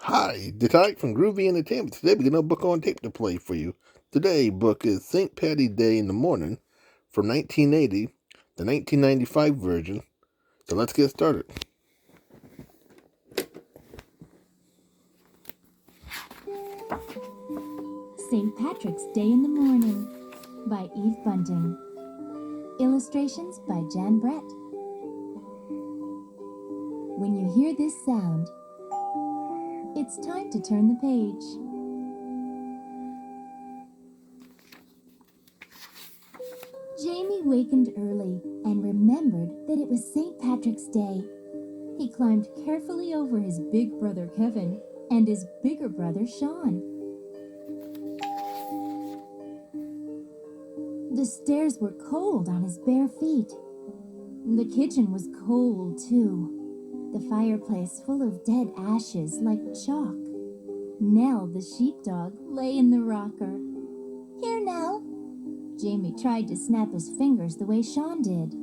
Hi, Detect from Groovy Entertainment. Today we got a book on tape to play for you. Today book is St. Patty's Day in the Morning from 1980, the 1995 version. So let's get started. St. Patrick's Day in the Morning by Eve Bunting. Illustrations by Jan Brett. When you hear this sound, it's time to turn the page. Jamie wakened early and remembered that it was St. Patrick's Day. He climbed carefully over his big brother Kevin and his bigger brother Sean. The stairs were cold on his bare feet. The kitchen was cold, too. The fireplace full of dead ashes like chalk. Nell, the sheepdog, lay in the rocker. "Here, Nell." Jamie tried to snap his fingers the way Sean did.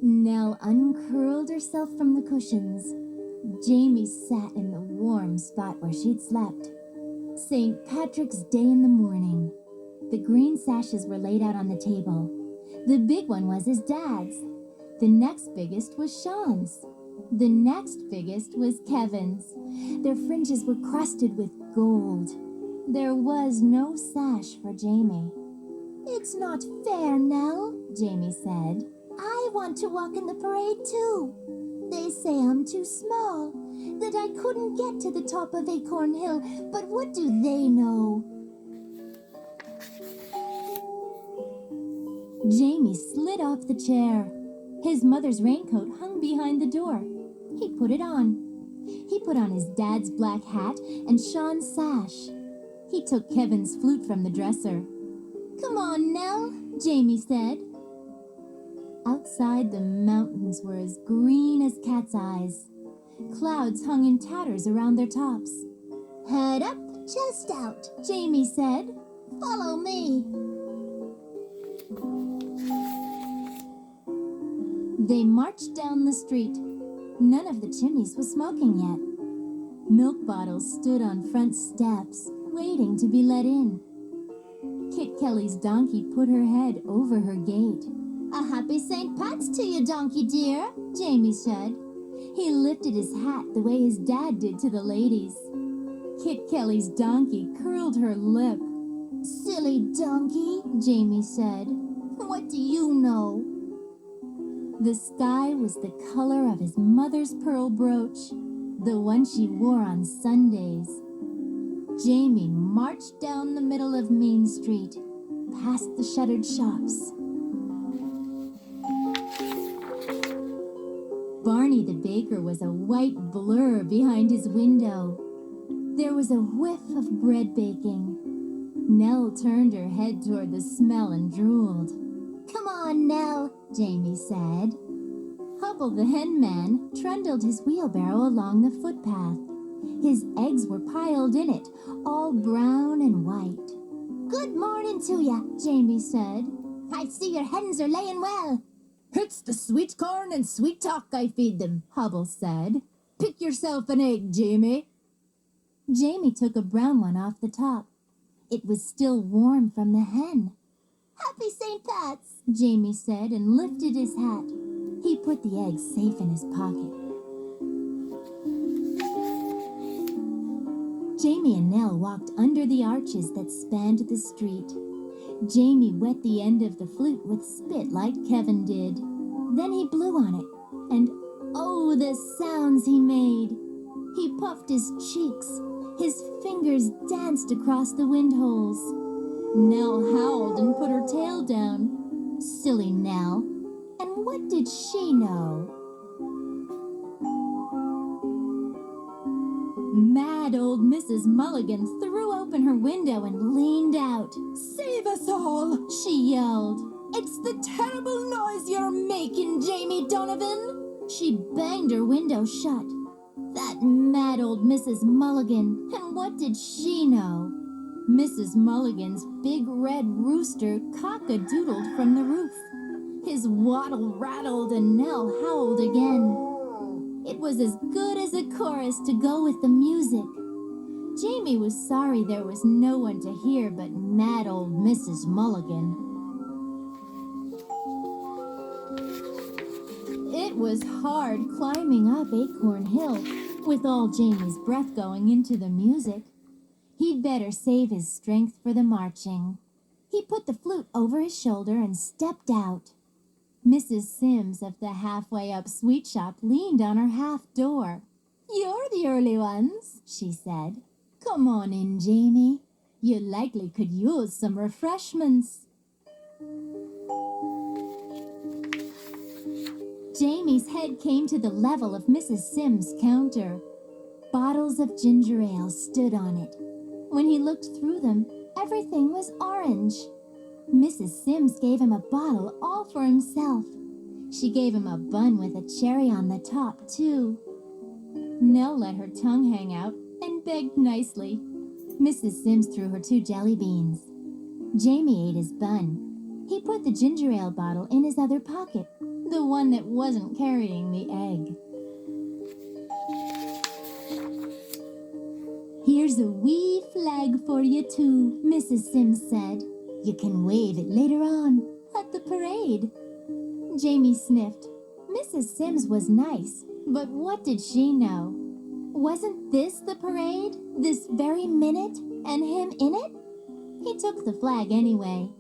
Nell uncurled herself from the cushions. Jamie sat in the warm spot where she'd slept. St. Patrick's Day in the morning. The green sashes were laid out on the table. The big one was his dad's. The next biggest was Sean's. The next biggest was Kevin's. Their fringes were crusted with gold. There was no sash for Jamie. "It's not fair, Nell," Jamie said. "I want to walk in the parade too. They say I'm too small, that I couldn't get to the top of Acorn Hill, but what do they know?" Jamie slid off the chair. His mother's raincoat hung behind the door. He put it on. He put on his dad's black hat and Sean's sash. He took Kevin's flute from the dresser. "Come on, Nell," Jamie said. Outside, the mountains were as green as cat's eyes. Clouds hung in tatters around their tops. "Head up, chest out," Jamie said. "Follow me." They marched down the street. None of the chimneys was smoking yet. Milk bottles stood on front steps, waiting to be let in. Kit Kelly's donkey put her head over her gate. "A happy St. Pat's to you, donkey dear," Jamie said. He lifted his hat the way his dad did to the ladies. Kit Kelly's donkey curled her lip. "Silly donkey," Jamie said. "What do you know?" The sky was the color of his mother's pearl brooch, the one she wore on Sundays. Jamie marched down the middle of Main Street, past the shuttered shops. Barney the baker was a white blur behind his window. There was a whiff of bread baking. Nell turned her head toward the smell and drooled. "Come on, Nell," Jamie said. Hubble the hen man trundled his wheelbarrow along the footpath. His eggs were piled in it, all brown and white. "Good morning to ya," Jamie said. "I see your hens are laying well." "It's the sweet corn and sweet talk I feed them," Hubble said. "Pick yourself an egg, Jamie." Jamie took a brown one off the top. It was still warm from the hen. "Happy St. Pat's," Jamie said and lifted his hat. He put the egg safe in his pocket. Jamie and Nell walked under the arches that spanned the street. Jamie wet the end of the flute with spit like Kevin did. Then he blew on it, and oh, the sounds he made! He puffed his cheeks. His fingers danced across the wind holes. Nell howled and put her tail down. Silly Nell. And what did she know? Mad old Mrs. Mulligan threw open her window and leaned out. "Save us all!" she yelled. "It's the terrible noise you're making, Jamie Donovan!" She banged her window shut. That mad old Mrs. Mulligan. And what did she know? Mrs. Mulligan's big red rooster cock-a-doodled from the roof. His wattle rattled and Nell howled again. It was as good as a chorus to go with the music. Jamie was sorry there was no one to hear but mad old Mrs. Mulligan. It was hard climbing up Acorn Hill, with all Jamie's breath going into the music. He'd better save his strength for the marching. He put the flute over his shoulder and stepped out. Mrs. Sims of the halfway up sweet shop leaned on her half door. "You're the early ones," she said. "Come on in, Jamie. You likely could use some refreshments." Jamie's head came to the level of Mrs. Sims' counter. Bottles of ginger ale stood on it. When he looked through them, everything was orange. Mrs. Sims gave him a bottle all for himself. She gave him a bun with a cherry on the top, too. Nell let her tongue hang out and begged nicely. Mrs. Sims threw her 2 jelly beans. Jamie ate his bun. He put the ginger ale bottle in his other pocket, the one that wasn't carrying the egg. "Here's a wee flag for you, too," Mrs. Sims said. "You can wave it later on, at the parade." Jamie sniffed. Mrs. Sims was nice, but what did she know? Wasn't this the parade, this very minute, and him in it? He took the flag anyway.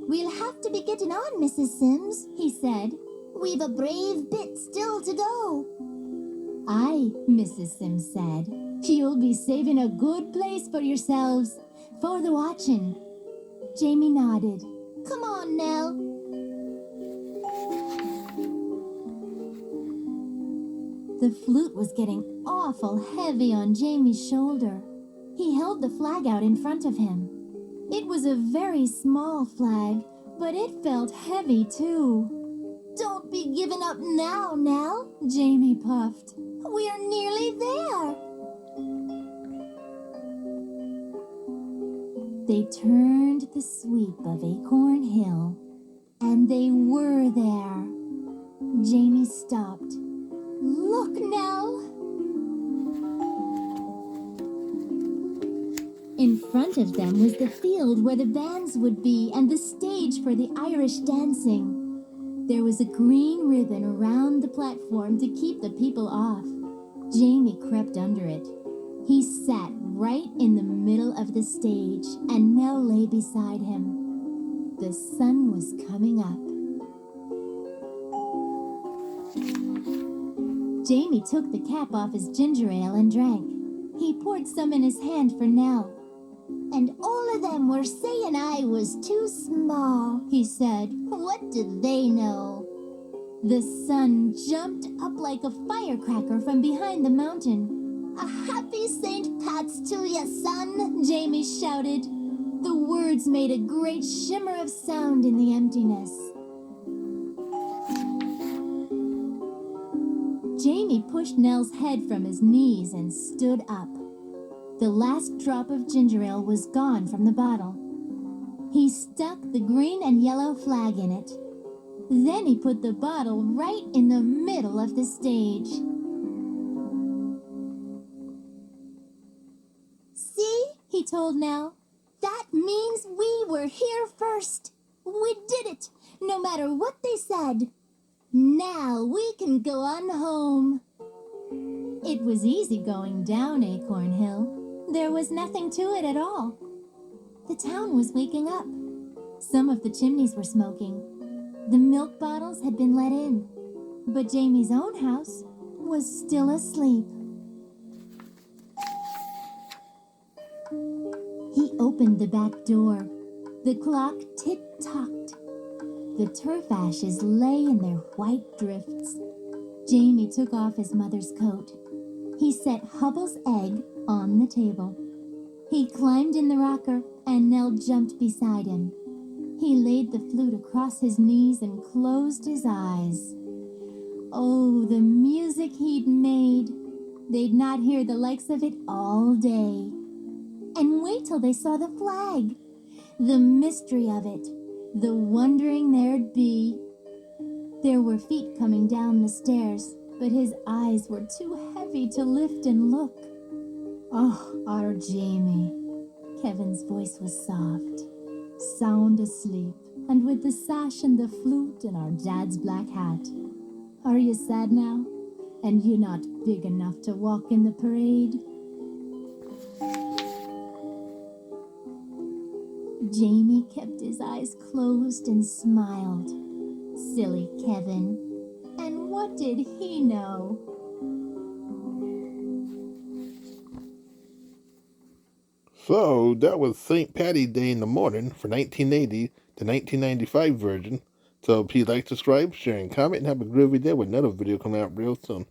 "We'll have to be getting on, Mrs. Sims," he said. "We've a brave bit still to go." "Aye," Mrs. Sims said. "You'll be saving a good place for yourselves, for the watching." Jamie nodded. "Come on, Nell." The flute was getting awful heavy on Jamie's shoulder. He held the flag out in front of him. It was a very small flag, but it felt heavy too. "Don't be giving up now, Nell," Jamie puffed. "We're nearly there." They turned the sweep of Acorn Hill, and they were there. Jamie stopped. "Look, Nell!" In front of them was the field where the bands would be and the stage for the Irish dancing. There was a green ribbon around the platform to keep the people off. Jamie crept under it. He sat right in the middle of the stage, and Nell lay beside him. The sun was coming up. Jamie took the cap off his ginger ale and drank. He poured some in his hand for Nell. "And all of them were saying I was too small," he said. "What did they know?" The sun jumped up like a firecracker from behind the mountain. "A happy St. Pat's to ya, son," Jamie shouted. The words made a great shimmer of sound in the emptiness. Jamie pushed Nell's head from his knees and stood up. The last drop of ginger ale was gone from the bottle. He stuck the green and yellow flag in it. Then he put the bottle right in the middle of the stage. "See?" he told Nell. "That means we were here first. We did it, no matter what they said. Now we can go on home." It was easy going down Acorn Hill. There was nothing to it at all. The town was waking up. Some of the chimneys were smoking. The milk bottles had been let in, but Jamie's own house was still asleep. He opened the back door. The clock tick-tocked. The turf ashes lay in their white drifts. Jamie took off his mother's coat. He set Hubble's egg on the table. He climbed in the rocker, and Nell jumped beside him. He laid the flute across his knees and closed his eyes. Oh, the music he'd made! They'd not hear the likes of it all day. And wait till they saw the flag! The mystery of it, the wondering there'd be. There were feet coming down the stairs, but his eyes were too heavy to lift and look. Oh, our Jamie. Kevin's voice was soft, sound asleep, and with the sash and the flute and our dad's black hat. Are you sad now? And you not big enough to walk in the parade? Jamie kept his eyes closed and smiled. Silly Kevin. And what did he know? So that was St. Patty's Day in the Morning for 1980, the 1995 version. So please like, subscribe, share, and comment, and have a groovy day with another video coming out real soon.